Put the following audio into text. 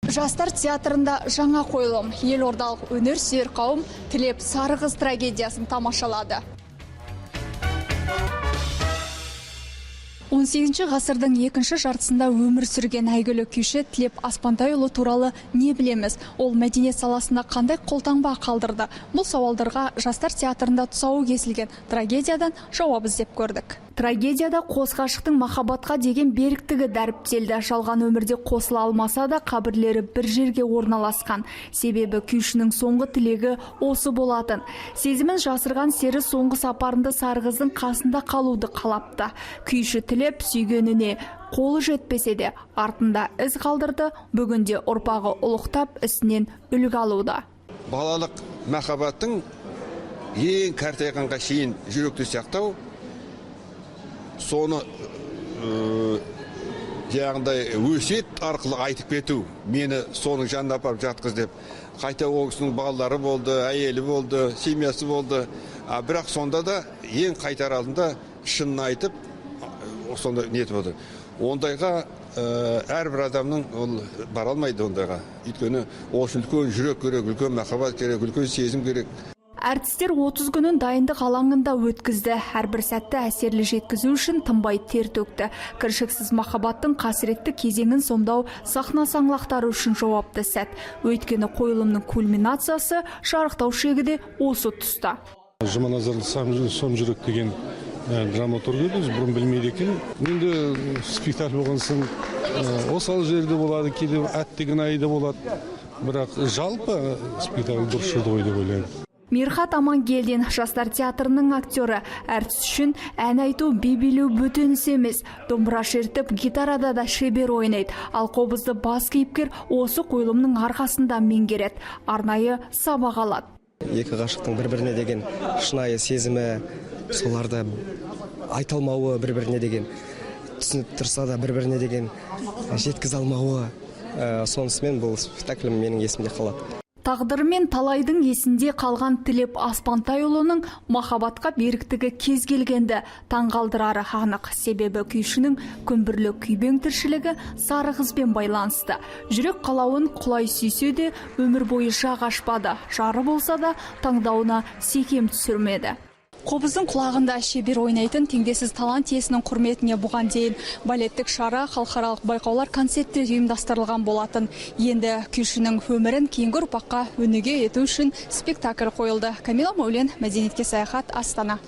Жастар театрында жаңа қойылым. Елордалық өнер сүйер қауым Тілеп сары қыз трагедиясын тамашалады. 18 ғасырдың екінші жартысында өмір сүрген әйгілі күйші Тілеп Аспантайұлы туралы не білеміз? Ол мәдениет саласында қандай қолтаңба қалдырды? Бұл сауалдарға жастар театрында тұсауы кесілген трагедиядан жауап іздеп көрдік. Трагедияда қос ғашықтың махаббатқа деген беріктігі дәріптелді. Жалған өмірде қосыла алмаса да қабірлері бір жерге орналасқан. Себебі күйшінің соңғы тілегі осы болатын. Сезімін жасырған сері соңғы сапарында сары қыздың қасында қалуды қалапты. Күйші Тілеп сүйгеніне қолы жетпесе де артында із қалдырды. Бүгінде ұрпағы ұлықтап ісінен үлгі алуда. Балалық махаббаттың ең кәртайғанға шейін жүректі сақтау, соны жаңағыдай өсиет арқылы айтып кету, мені соның жанына апарып жатқыз деп. Қайта ол кісінің балалары болды, әйелі болды, семьясы болды. Бірақ сонда да ең қайтар алдында шынын айтып, сонда нетіп болды. Ондайға әрбір адамның ол бара алмайды ондайға. Өйткені ол үшін үлкен жүрек керек, үлкен махаббат керек, үлкен сезім керек. Әртістер 30 күнін дайындық алаңында өткізді. Әрбір сәтті әсерлі жеткізу үшін тынбай тер төкті. Кіршіксіз махаббаттың қасіретті кезеңін сомдау сахна саңлақтары үшін жауапты сәт. Өйткені қойылымның кульминациясы шарықтау шегіде осы тұста. Жұманазарлы сон жүрек деген драматург еді, бұрын білмейді екен. Енді спектакль болған соң осал жерде болады, кейде әттеген айда болады. Бірақ жалпы спектакль дұрыс жүрді ғой деп ойлаймын. Мирхат Амангелдин жастар театрының актері. Әртіс үшін ән айту би билеу бөтен іс емес. Домбыра шертіп, гитарада да шебер ойнайды. Ал қобызды бас кейіпкер осы қойылымның арқасында меңгереді. Арнайы сабақ алады. Екі ғашықтың бір-біріне деген шынайы сезімі, соларды айталмауы бір-біріне деген, түсініп тұрса да бір-біріне деген жеткізе алмауы, сонысымен бұл спектакль менің есімде қалады. Тағдырымен талайдың есінде қалған Тілеп Аспантайұлының махаббатқа беріктігі кез келгенді таңғалдырары анық. Себебі күйшінің күмбірлі күйбең тіршілігі сары қызбен байланысты. Жүрек қалауын құлай сүйсе де өмір бойы жақ ашпады. Жары болса да таңдауына секем түсірмеді. Қобыздың құлағында шебер ойнайтын теңдессіз талант иесінің құрметіне бұған дейін балеттік шара, халықаралық байқаулар, концерттер ұйымдастырылған болатын. Енді күйшінің өмірін кейінгі ұрпаққа өнеге ету үшін спектакль қойылды. Камила Маулен, мәдениетке саяхат, Астана.